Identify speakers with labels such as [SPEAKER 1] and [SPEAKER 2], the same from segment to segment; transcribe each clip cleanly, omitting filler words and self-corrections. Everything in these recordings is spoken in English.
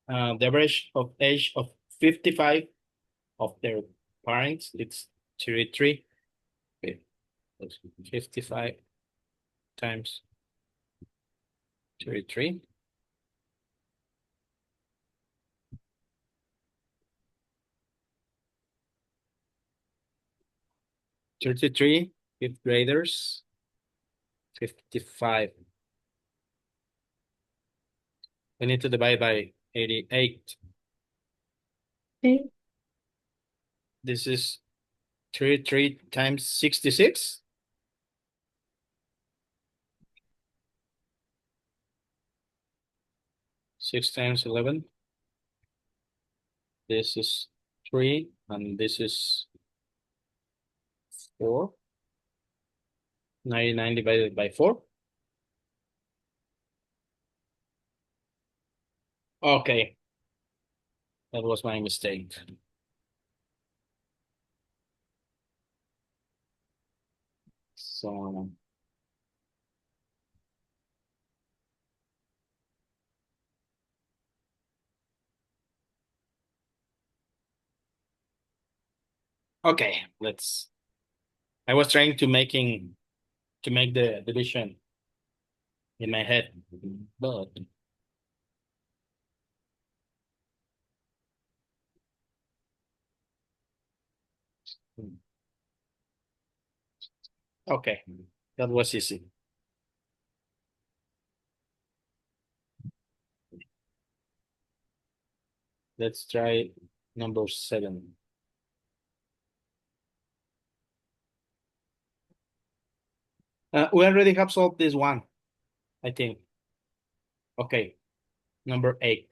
[SPEAKER 1] The average of age of 55 of their parents, it's 33. Okay, that's 55 times 33. 33 fifth graders, 55. We need to divide by 88.
[SPEAKER 2] Okay.
[SPEAKER 1] This is 33 times 66. 6 times 11. This is 3, and this is 4. 99 divided by 4. Okay, that was my mistake. So, okay, let's. I was trying to make the division in my head, but okay, that was easy. Let's try number 7. We already have solved this one, I think. Okay, number 8.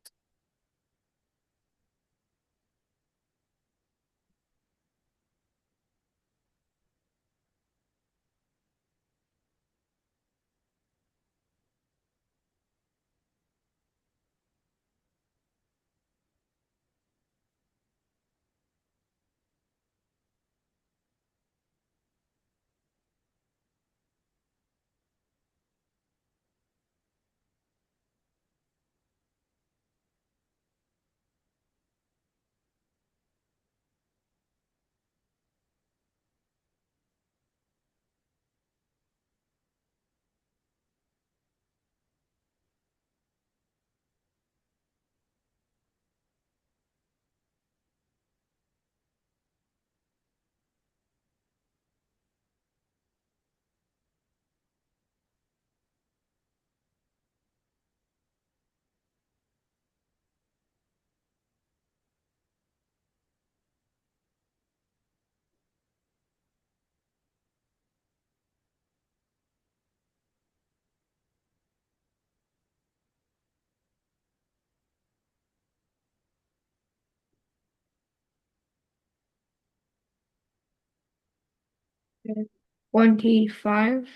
[SPEAKER 2] Okay. 25.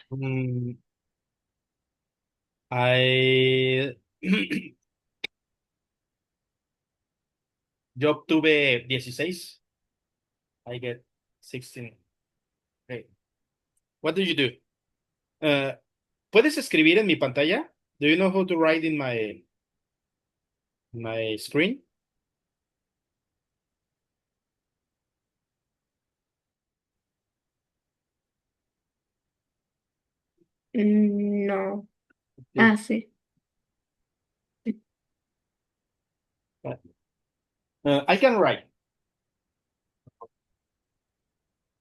[SPEAKER 1] Mm, I yo obtuve 16. I get 16. Okay. What do you do? Uh, ¿Puedes escribir en mi pantalla? Do you know how to write in my screen?
[SPEAKER 2] No.
[SPEAKER 1] Sí.
[SPEAKER 2] Ah, sí.
[SPEAKER 1] I can write.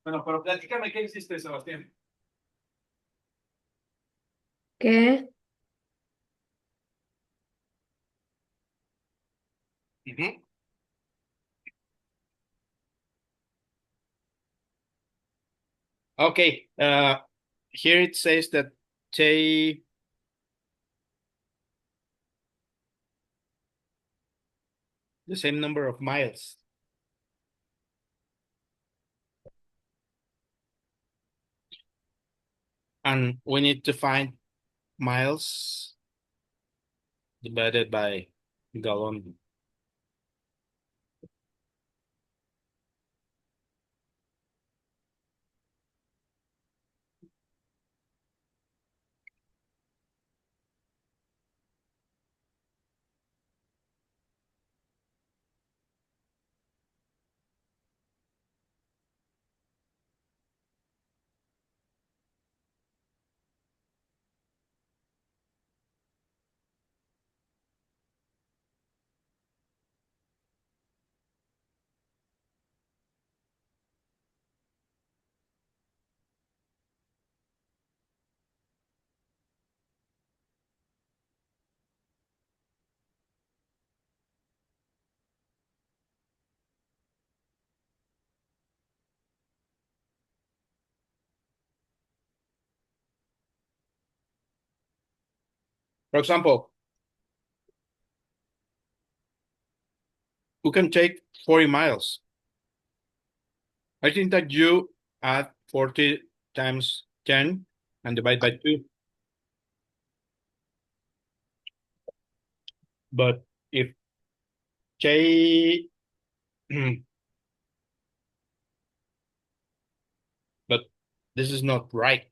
[SPEAKER 1] Bueno, pero platícame qué hiciste, Sebastián.
[SPEAKER 2] ¿Qué?
[SPEAKER 1] Ujú. Okay. Here it says that they the same number of miles, and we need to find miles divided by gallon. For example, we can take 40 miles. I think that you add 40 times 10 and divide by 2. But if K, but this is not right.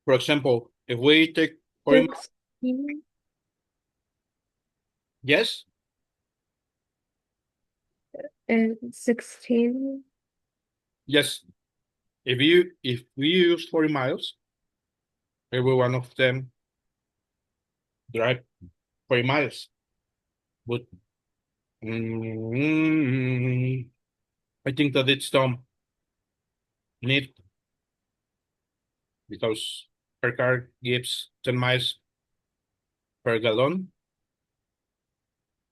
[SPEAKER 1] For example, if we take 40 miles,
[SPEAKER 2] 16
[SPEAKER 1] yes,
[SPEAKER 2] and 16.
[SPEAKER 1] yes. If we use 40 miles, every one of them drive 40 miles. But mm, I think that it's dumb need because per car gives 10 miles per gallon.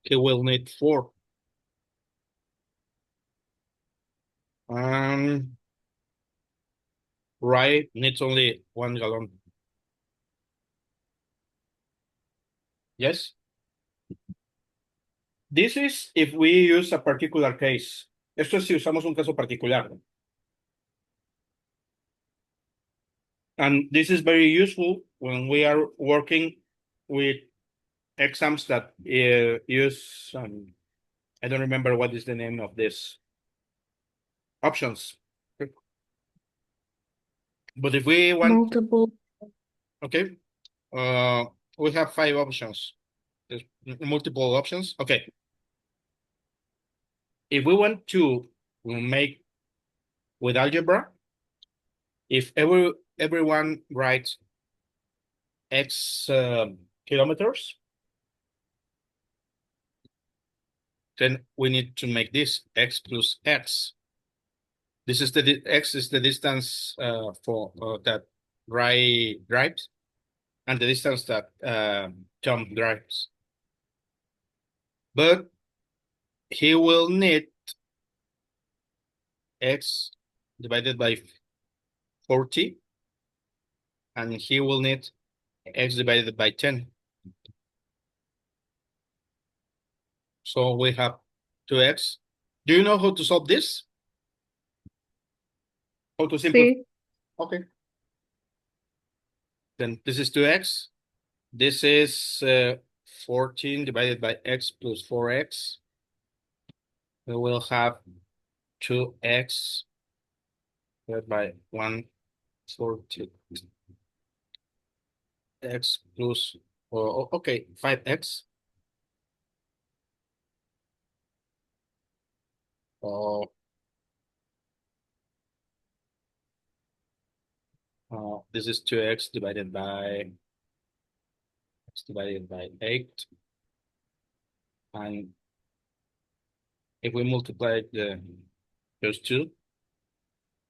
[SPEAKER 1] He will need 4. And rye needs only 1 gallon. Yes. This is if we use a particular case. Esto es si usamos un caso particular. And this is very useful when we are working with exams that use, I don't remember what is the name of this, options. But if we want,
[SPEAKER 2] Multiple.
[SPEAKER 1] okay, uh, we have 5 options. There's multiple options. Okay. If we want to make with algebra, if everyone writes X kilometers, then we need to make this X plus X. This is the X is the distance for that Ray drives, and the distance that Tom drives. But he will need X divided by 40, and he will need X divided by 10. So we have 2X. Do you know how to solve this? How to simplify?
[SPEAKER 2] See?
[SPEAKER 1] Okay. Then this is 2X. This is 14 divided by X plus 4X. We will have 2X divided by 140. X plus, okay, 5X. Oh, this is 2X divided by X divided by 8. And if we multiply those two,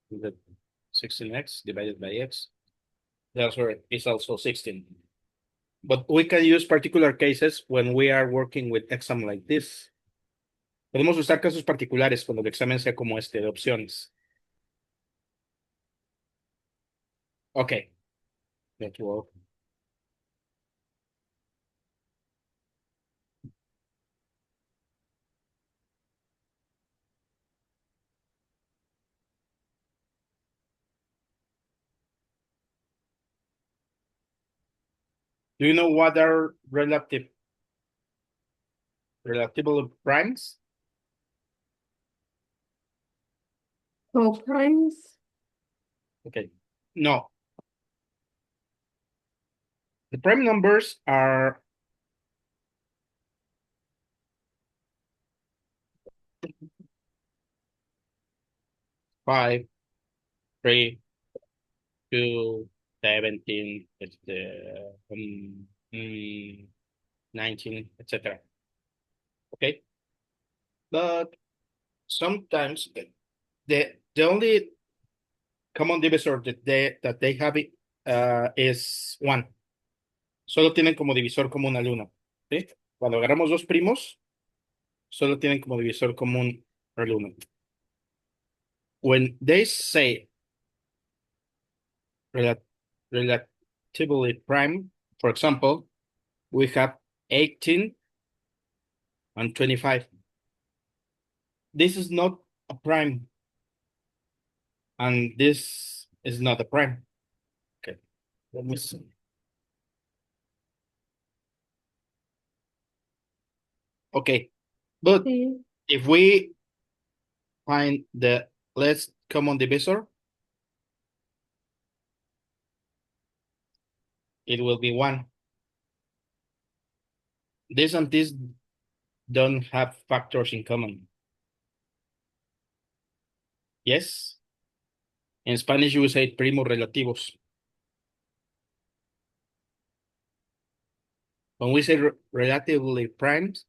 [SPEAKER 1] we get 16X divided by X. The answer is also 16. But we can use particular cases when we are working with exam like this. Podemos usar casos particulares cuando el examen sea como este, de opciones. Okay, let's work. Do you know what are relative primes?
[SPEAKER 2] Co-primes.
[SPEAKER 1] Okay. No. The prime numbers are 5, 3, 2, 17, um, 19, etc. Okay. But sometimes the only common divisor that they have is 1. Solo tienen como divisor común al 1. ¿Sí? Cuando agarramos dos primos, solo tienen como divisor común el 1. When they say rela- relatively prime, for example, we have 18 and 25. This is not a prime, and this is not a prime. Okay, let me see. Okay, but
[SPEAKER 2] Sí.
[SPEAKER 1] if we find the least common divisor, it will be 1. This and this don't have factors in common. Yes? In Spanish, you will say primos relativos. When we say relatively primes,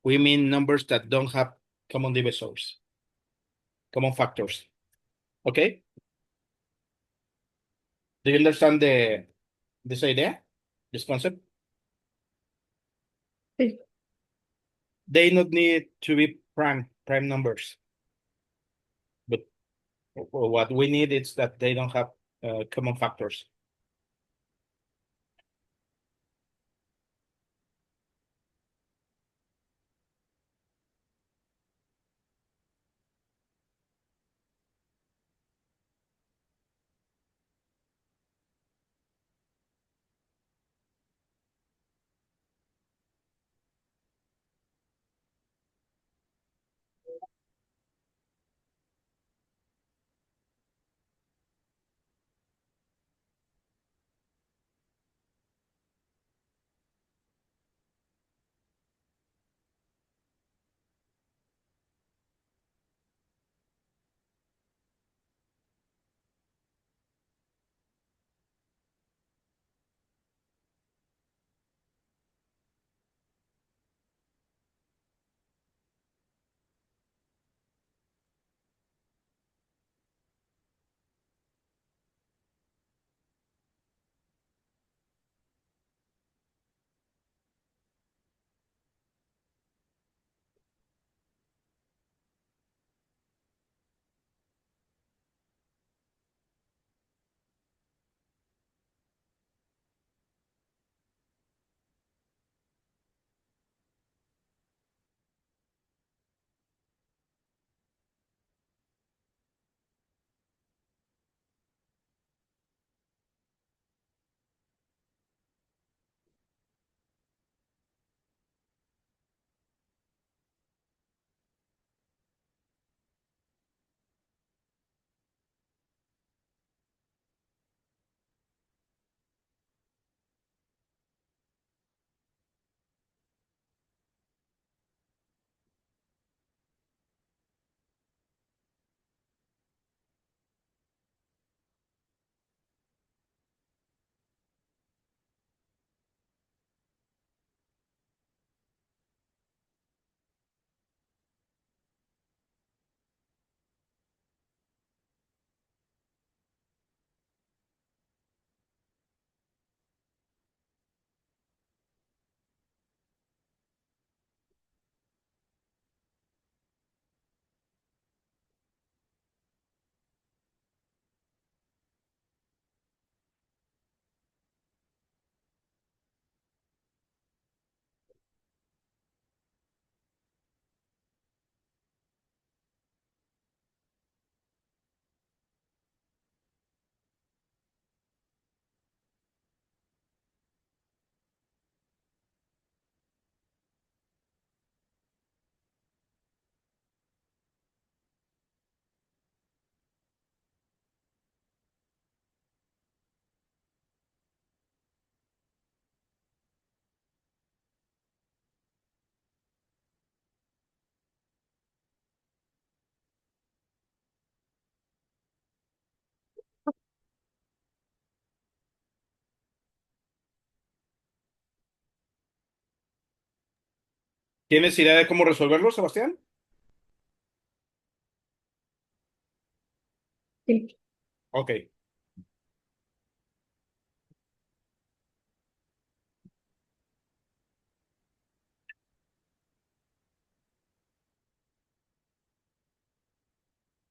[SPEAKER 1] we mean numbers that don't have common divisors, common factors. Okay? Do you understand this idea, this concept?
[SPEAKER 2] Sí.
[SPEAKER 1] They not need to be prime numbers, but what we need is that they don't have common factors. ¿Tienes idea de cómo resolverlo, Sebastián?
[SPEAKER 2] Sí.
[SPEAKER 1] Ok.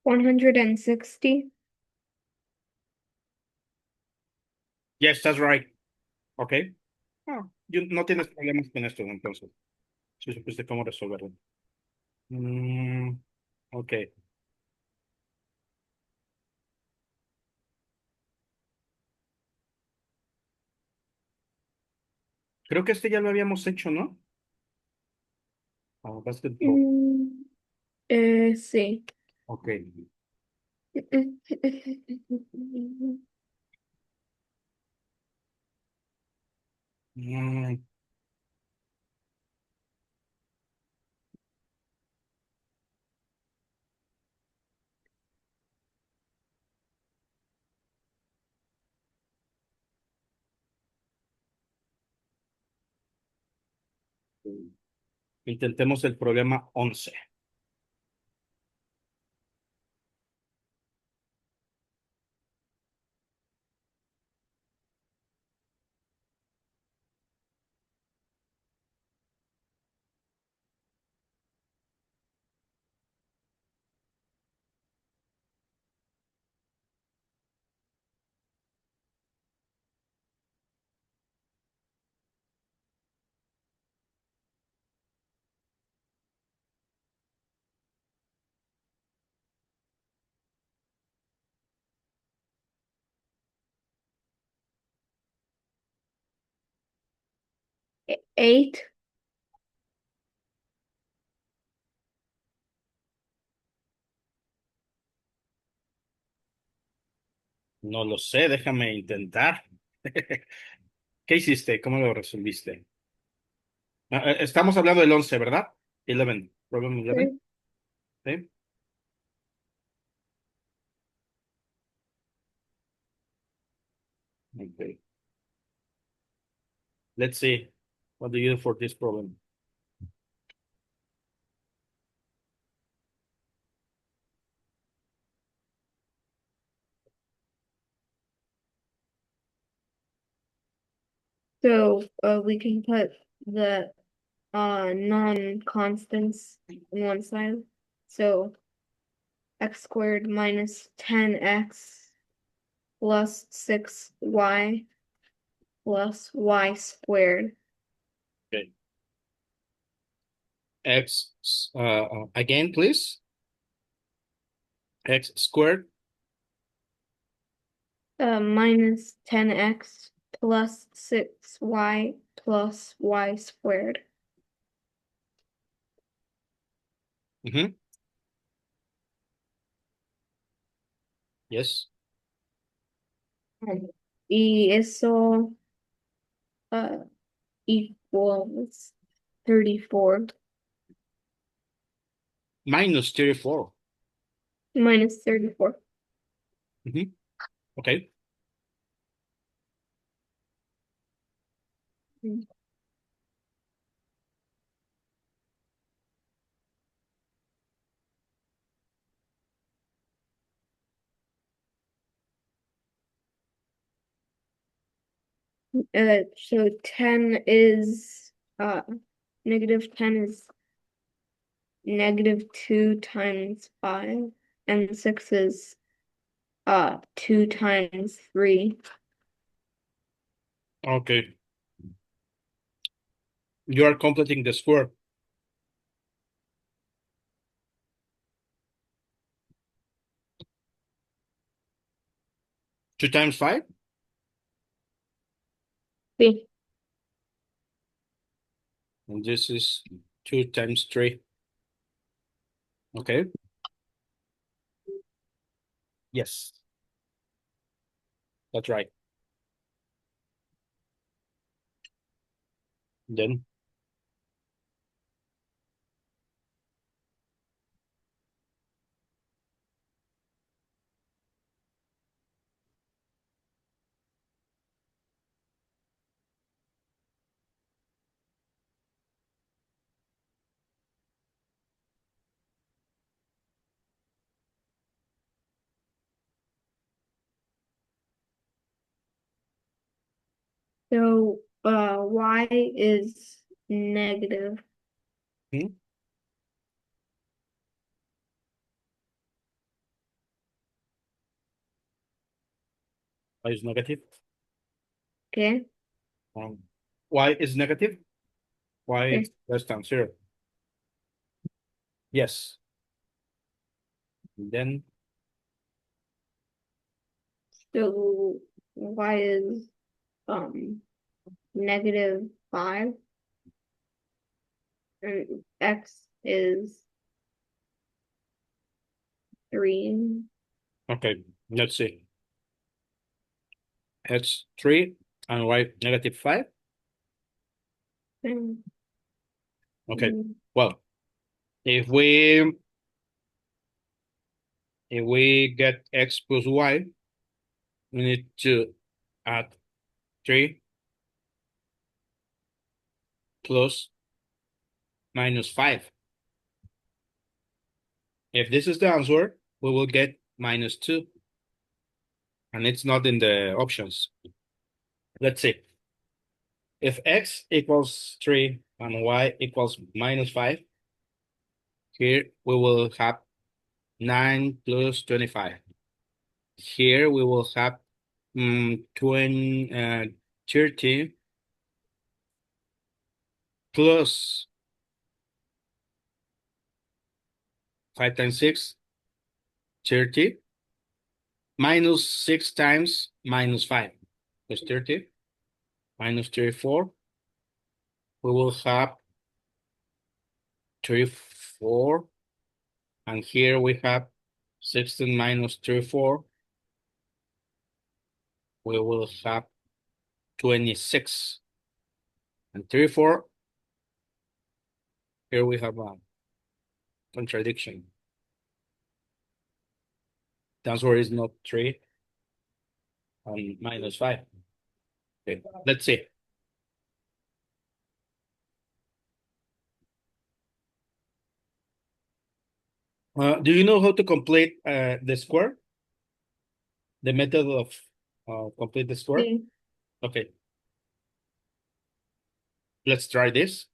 [SPEAKER 2] 160.
[SPEAKER 1] Yes, that's right. Ok. No tienes problemas con esto, entonces. Si supiste cómo resolverlo. Mm, ok. Creo que este ya lo habíamos hecho, ¿no? Basketball.
[SPEAKER 2] Mm, sí.
[SPEAKER 1] Ok. Mm, intentemos el problema 11.
[SPEAKER 2] Eight.
[SPEAKER 1] No lo sé, déjame intentar. ¿Qué hiciste? ¿Cómo lo resolviste? Estamos hablando del 11, ¿verdad? 11, problem 11.
[SPEAKER 2] Sí.
[SPEAKER 1] ¿Sí? Okay. Let's see. What do you do for this problem?
[SPEAKER 2] So we can put the non-constants on one side. So x squared minus 10x plus 6y plus y squared.
[SPEAKER 1] Okay. X, again, please. X squared.
[SPEAKER 2] Minus 10x plus 6y plus y squared.
[SPEAKER 1] Mhm. Yes.
[SPEAKER 2] Y eso uh, equals 34
[SPEAKER 1] Minus 34.
[SPEAKER 2] minus 34.
[SPEAKER 1] Mhm. Okay.
[SPEAKER 2] So 10 is negative 10 is negative 2 times 5, and 6 is 2 times 3.
[SPEAKER 1] Okay. You are completing the square. 2 times 5.
[SPEAKER 2] Sí.
[SPEAKER 1] And this is 2 times 3. Okay. Yes. That's right. Then
[SPEAKER 2] So, y is negative.
[SPEAKER 1] Hmm? Y is negative.
[SPEAKER 2] Okay.
[SPEAKER 1] Um, y is negative. Y
[SPEAKER 2] Okay.
[SPEAKER 1] is less than 0. Yes. And then
[SPEAKER 2] So y is -5 and x is 3.
[SPEAKER 1] okay, let's see. X 3 and y -5.
[SPEAKER 2] And,
[SPEAKER 1] Okay. Well, if we get x plus y, we need to add 3 plus -5. If this is the answer, we will get -2, and it's not in the options. Let's see. If x equals 3 and y equals -5, here we will have 9 plus 25. Here we will have 30 plus 5 times 6, 30, minus 6 times -5, plus 30, minus 34. We will have 34, and here we have 16 minus 34. We will have 26. And 34, here we have a contradiction. The answer is not 3 and -5. Okay, let's see. Do you know how to complete the square? The method of complete the square?
[SPEAKER 2] See,
[SPEAKER 1] Okay, let's try this.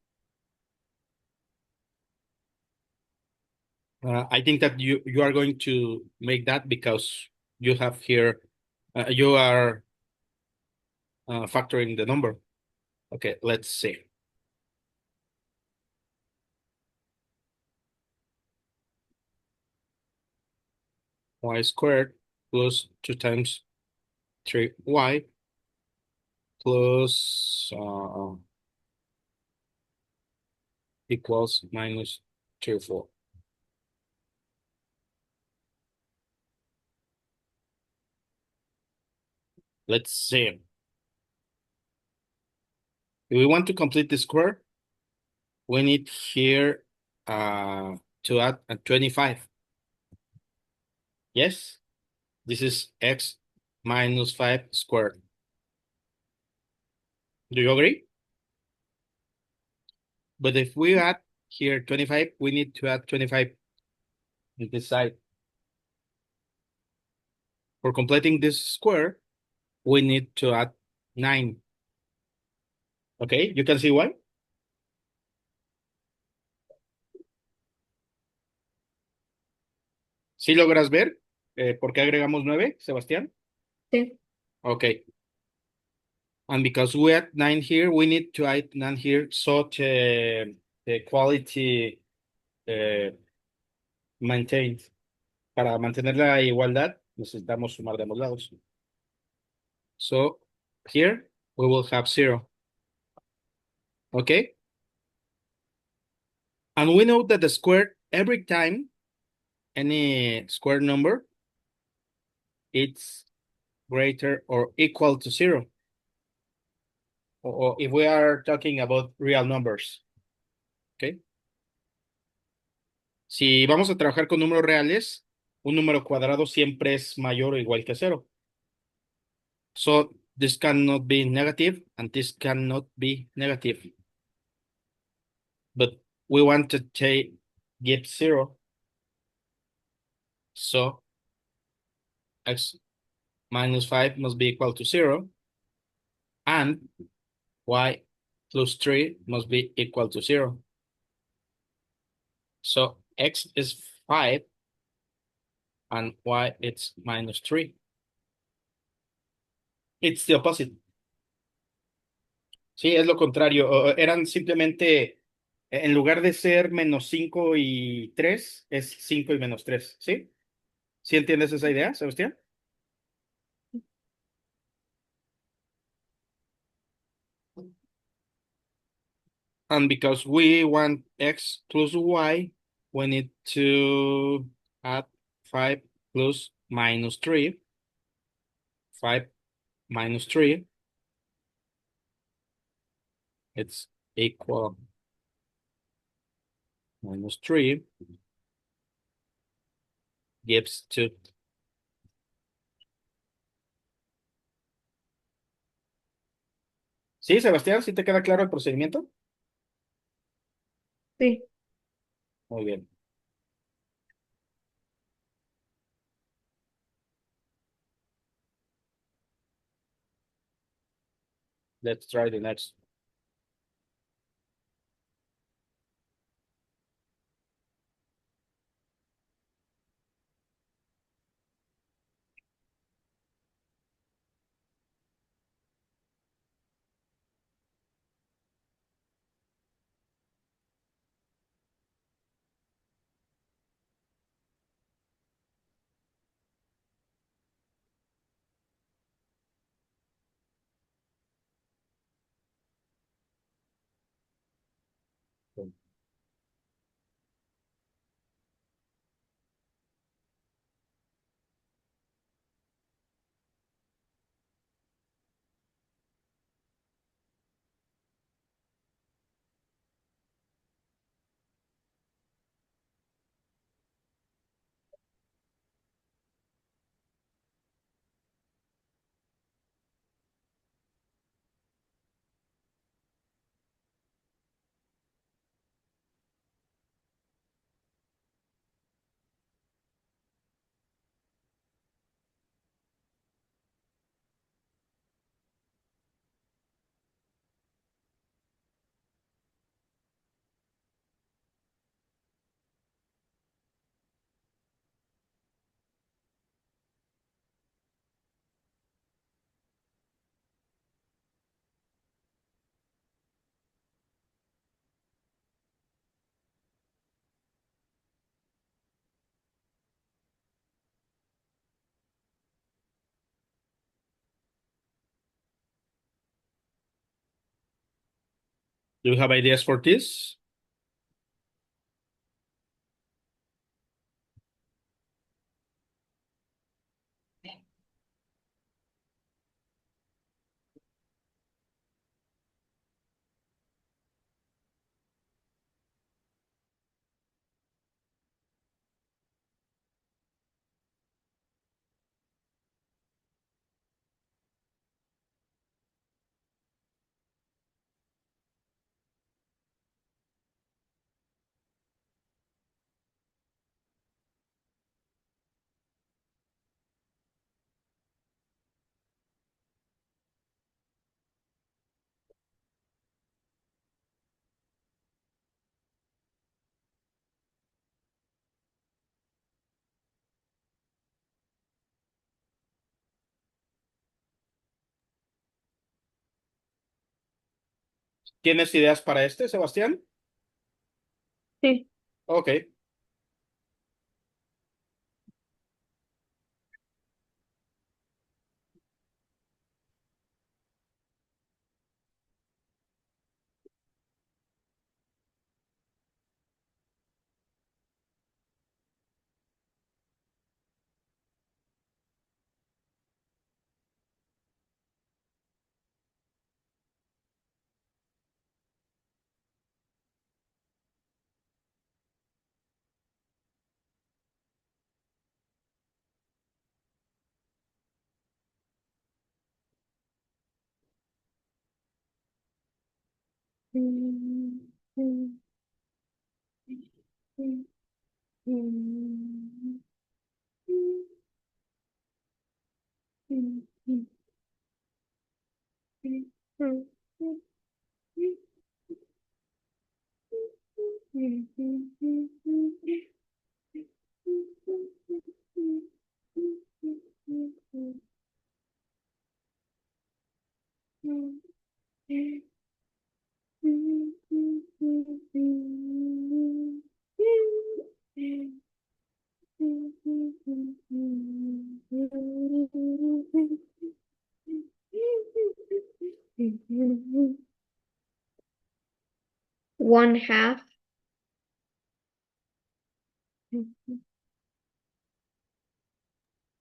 [SPEAKER 1] I think that you are going to make that because you have here, you are factoring the number. Okay, let's see. Y squared plus 2 times 3y plus equals -34. Let's see. If we want to complete the square, we need here to add a 25. Yes, this is x minus 5 squared. Do you agree? But if we add here 25, we need to add 25 in this side. For completing this square, we need to add 9. Okay, you can see why? ¿Sí logras ver por qué agregamos 9, Sebastián?
[SPEAKER 2] see.
[SPEAKER 1] Okay. And because we add 9 here, we need to add 9 here so the quality maintained. Para mantener la igualdad, necesitamos sumar de ambos lados. So here we will have 0. Okay? And we know that the square, every time any square number, it's greater or equal to 0. Or if we are talking about real numbers. Okay? Si vamos a trabajar con números reales, un número cuadrado siempre es mayor o igual que 0. So this cannot be negative and this cannot be negative. But we want to give 0. So x minus 5 must be equal to 0. and y plus 3 must be equal to 0. So x is 5 and y it's minus 3. It's the opposite. Sí, es lo contrario. Eran simplemente, en lugar de ser menos 5 y 3 es 5 y menos 3. ¿Sí? ¿Sí entiendes esa idea, Sebastián? And because we want x plus y, we need to add 5 plus minus 3. 5 minus 3, it's equal minus 3 gives 2. ¿Sí, Sebastián? ¿Sí te queda claro el procedimiento?
[SPEAKER 2] Sí.
[SPEAKER 1] Muy bien. Let's try the next. Do you have ideas for this? ¿Tienes ideas para este, Sebastián?
[SPEAKER 2] Sí.
[SPEAKER 1] Ok.
[SPEAKER 2] Mm, mm, mm, mm, mm, mm, mm, mm. One half.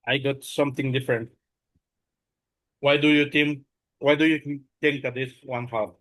[SPEAKER 1] I got something different. Why do you think? Why do you think that is one half?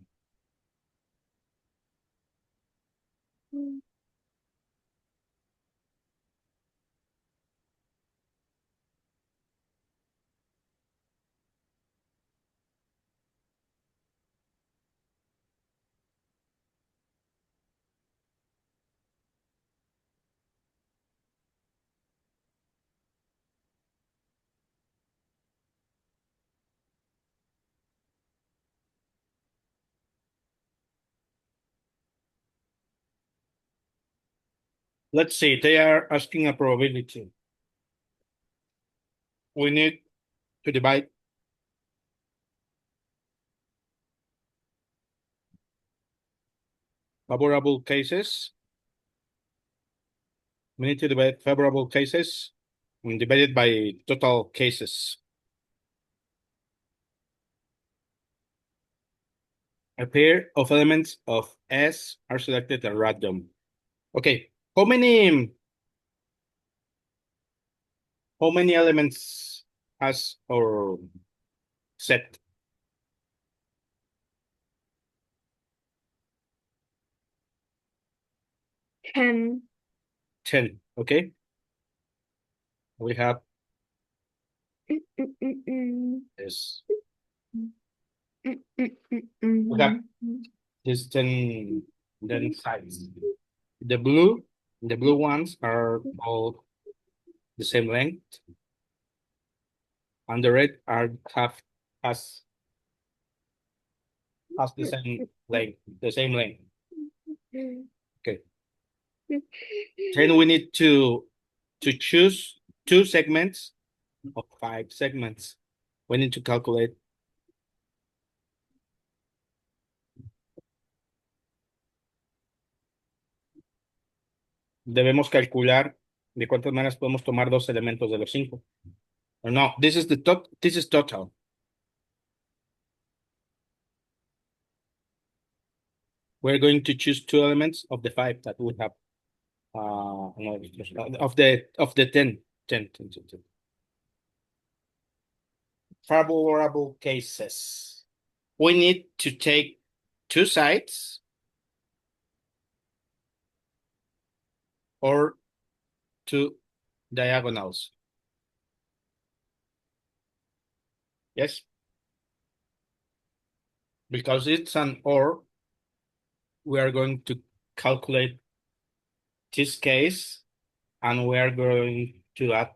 [SPEAKER 1] Let's see. They are asking a probability. We need to divide favorable cases. We need to divide favorable cases and divide it by total cases. A pair of elements of S are selected at random. Okay, how many elements has our set?
[SPEAKER 2] 10.
[SPEAKER 1] 10. Okay, we have this. We have these 10 sides. The blue ones are all the same length, and the red are has has the same length. Okay. Then we need to choose 2 segments of 5 segments. We need to calculate. Debemos calcular de cuántas maneras podemos tomar 2 elementos de los 5. No, this is total. We're going to choose 2 elements of the 5 that we have. No, of the 10. Favorable cases. We need to take 2 sides or 2 diagonals. Yes. Because it's an or, we are going to calculate this case, and we are going to add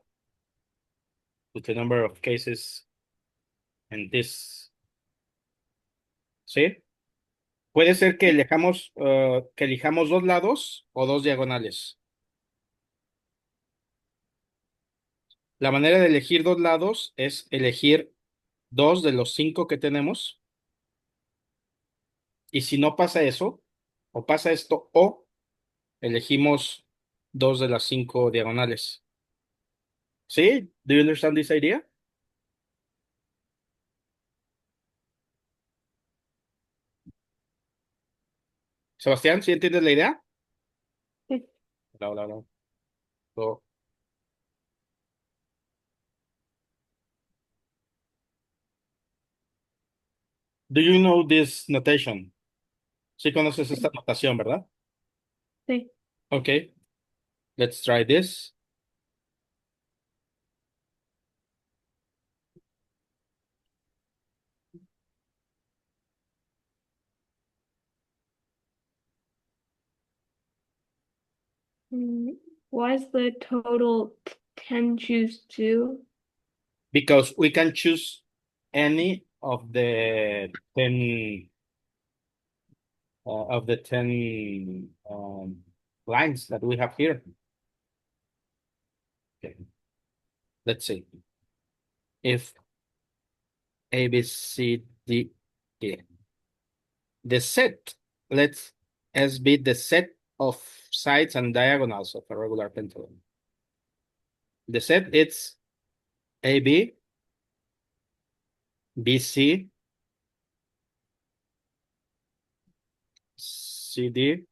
[SPEAKER 1] with the number of cases en this. ¿Sí? Puede ser que elijamos 2 lados o 2 diagonales. La manera de elegir 2 lados es elegir 2 de los 5 que tenemos. Y si no pasa eso, o pasa esto, o elegimos 2 de las 5 diagonales. ¿Sí? Do you understand this idea? Sebastián, ¿sí entiendes la idea? Hola, hola, hola. So, do you know this notation? Sí conoces esta notación, ¿verdad?
[SPEAKER 2] Sí.
[SPEAKER 1] Okay, let's try this.
[SPEAKER 2] Why is the total 10 choose 2?
[SPEAKER 1] Because we can choose any of the 10 lines that we have here. Okay. Let's see. If A, B, C, D, E. The set, let's S be the set of sides and diagonals of a regular pentagon. The set it's AB, BC, CD,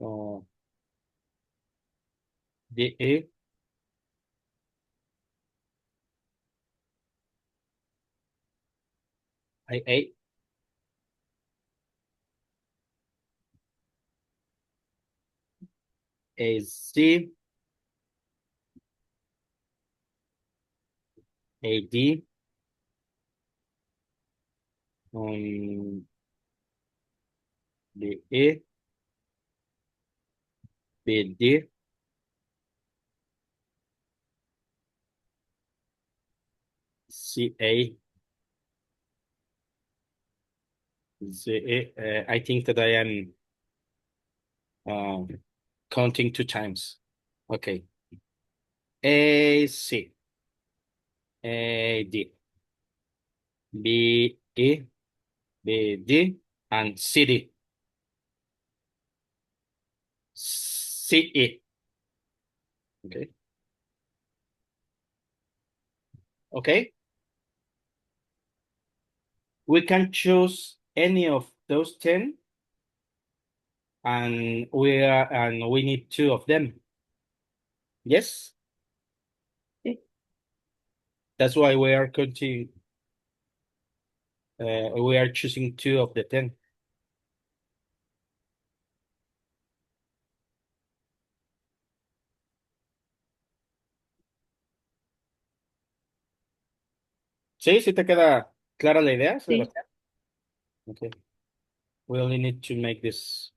[SPEAKER 1] uh, DE, IA, AC, AD, BE, BD, CA, ZE. I think that I am uh, counting 2 times. Okay. AC, AD, BE, BD, and CD. CE. Okay. Okay. We can choose any of those 10 and we need 2 of them. Yes.
[SPEAKER 2] Okay.
[SPEAKER 1] That's why we are counting we are choosing 2 of the 10. ¿Sí? ¿Sí te queda clara la idea,
[SPEAKER 2] Sí.
[SPEAKER 1] Sebastián? Okay. We only need to make these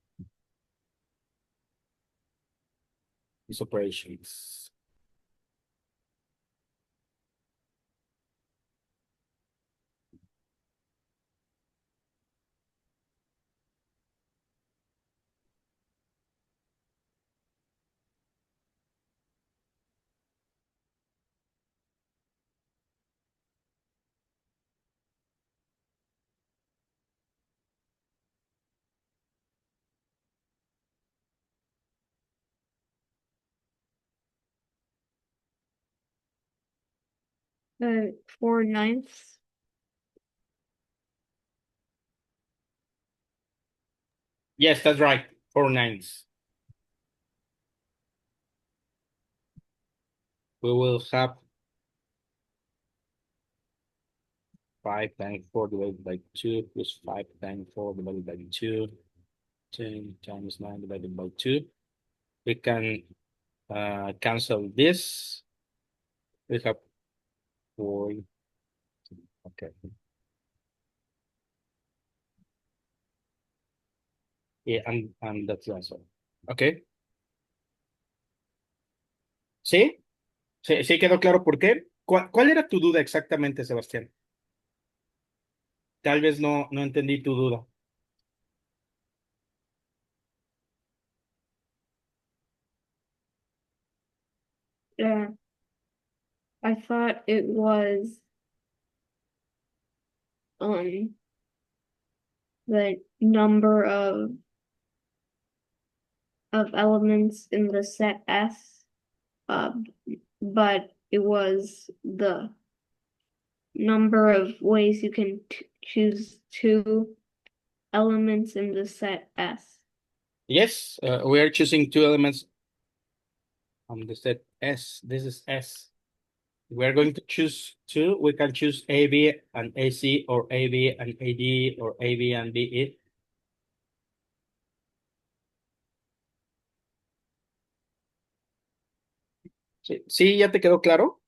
[SPEAKER 1] operations.
[SPEAKER 2] Uh, 4/9.
[SPEAKER 1] Yes, that's right. 4 nines. We will have 5 times 4 divided by 2 plus 5 times 4 divided by 2. 10 times 9 divided by 2. We can cancel this. We have 4. Okay. Yeah, and that's the answer. Okay. ¿Sí? ¿Sí, sí quedó claro por qué? ¿Cuál era tu duda exactamente, Sebastián? Tal vez no entendí tu duda.
[SPEAKER 2] I thought it was um the number of elements in the set S, uh, but it was the number of ways you can choose 2 elements in the set S.
[SPEAKER 1] Yes, we are choosing 2 elements on the set S. This is S. We're going to choose 2. We can choose AB and AC or AB and AD or AB and BE. ¿Sí, sí ya te quedó claro?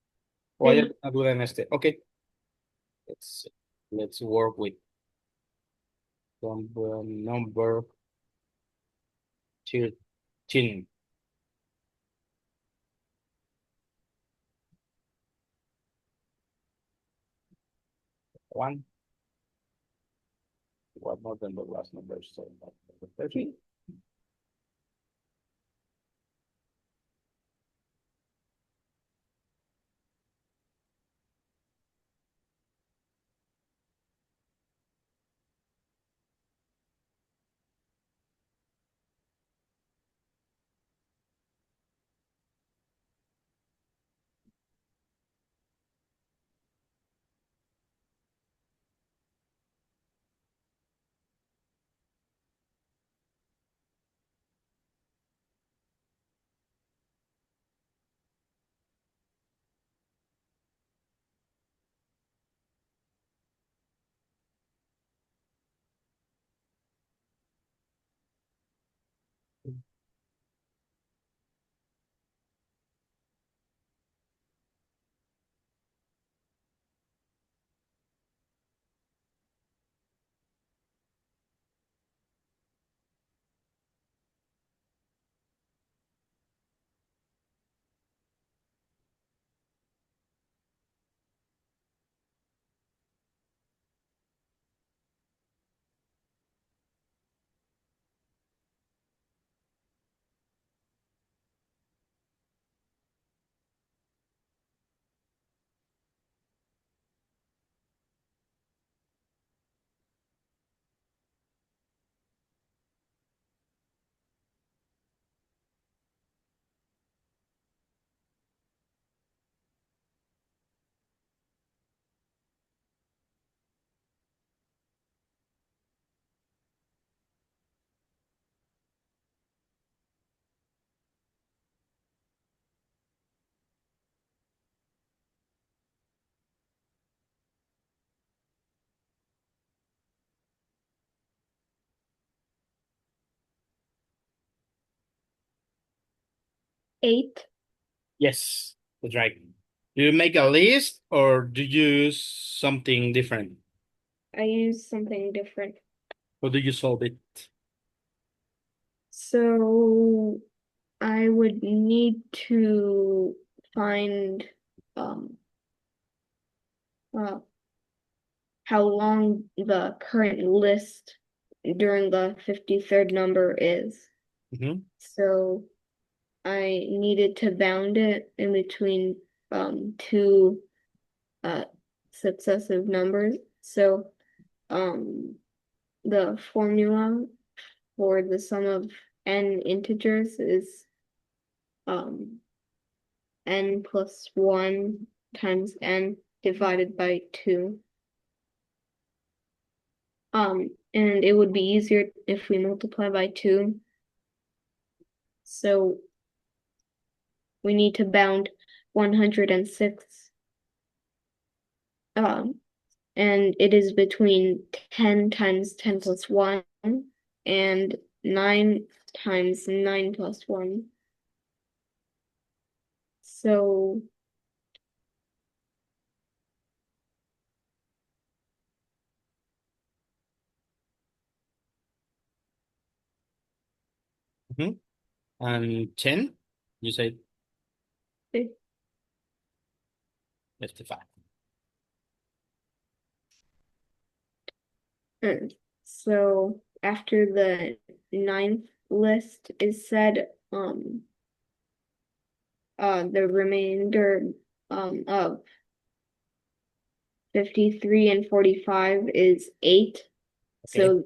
[SPEAKER 1] ¿O hay
[SPEAKER 2] Sí.
[SPEAKER 1] alguna duda en este? Okay. Let's work with number 13. 1. one more than the last number, so the 13.
[SPEAKER 2] Eight.
[SPEAKER 1] Yes, that's right. Do you make a list or do you use something different?
[SPEAKER 2] I used something different.
[SPEAKER 1] How do you solve it?
[SPEAKER 2] So I would need to find um uh, how long the current list during the 53rd number is.
[SPEAKER 1] Mhm.
[SPEAKER 2] So I needed to bound it in between two uh successive numbers. So um the formula for the sum of n integers is um n plus 1 times n divided by 2. And it would be easier if we multiply by 2. So we need to bound 106. Um, and it is between 10 times 10 plus 1 and 9 times 9 plus 1. So
[SPEAKER 1] Mhm. And 10, you said 55.
[SPEAKER 2] so after the ninth list is said, the remainder of 53 and 45 is 8.
[SPEAKER 1] Okay.
[SPEAKER 2] So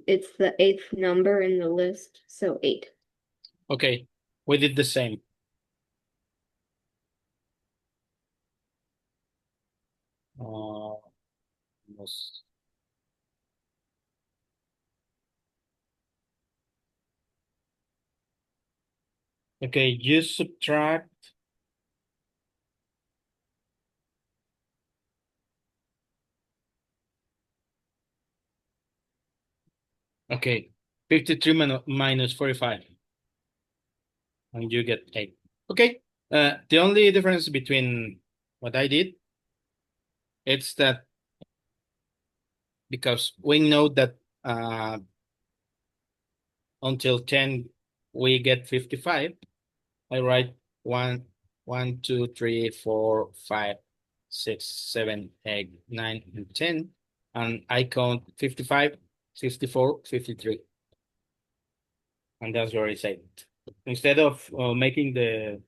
[SPEAKER 2] it's the eighth number in the list. So 8.
[SPEAKER 1] Okay. We did the same. Uh, yes. Okay, you subtract. Okay, 53 minus 45, and you get 8. Okay, the only difference between what I did, it's that because we know that until 10 we get 55, I write 1, 1, 2, 3, 4, 5, 6, 7, 8, 9, and 10, and I count 55 64, 53. And that's where I say it. Instead of making the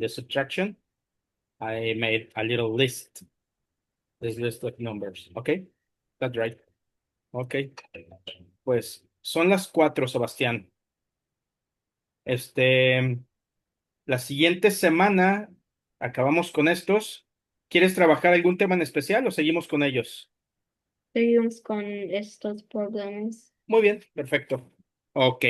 [SPEAKER 1] subtraction, I made a little list. This list of numbers. Okay, that's right. Okay. Pues son las 4, Sebastián. Este, la siguiente semana acabamos con estos. ¿Quieres trabajar algún tema en especial o seguimos con ellos?
[SPEAKER 2] Seguimos con estos problemas.
[SPEAKER 1] Muy bien, perfecto. Ok.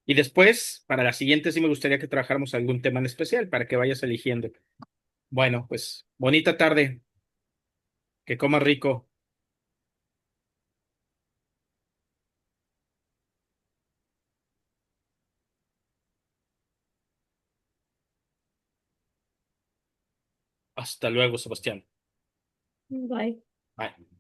[SPEAKER 1] Y después, para la siguiente, sí me gustaría que trabajáramos algún tema en especial para que vayas eligiendo. Bueno, pues bonita tarde, que comas rico. Hasta luego, Sebastián.
[SPEAKER 2] Bye.
[SPEAKER 1] Bye.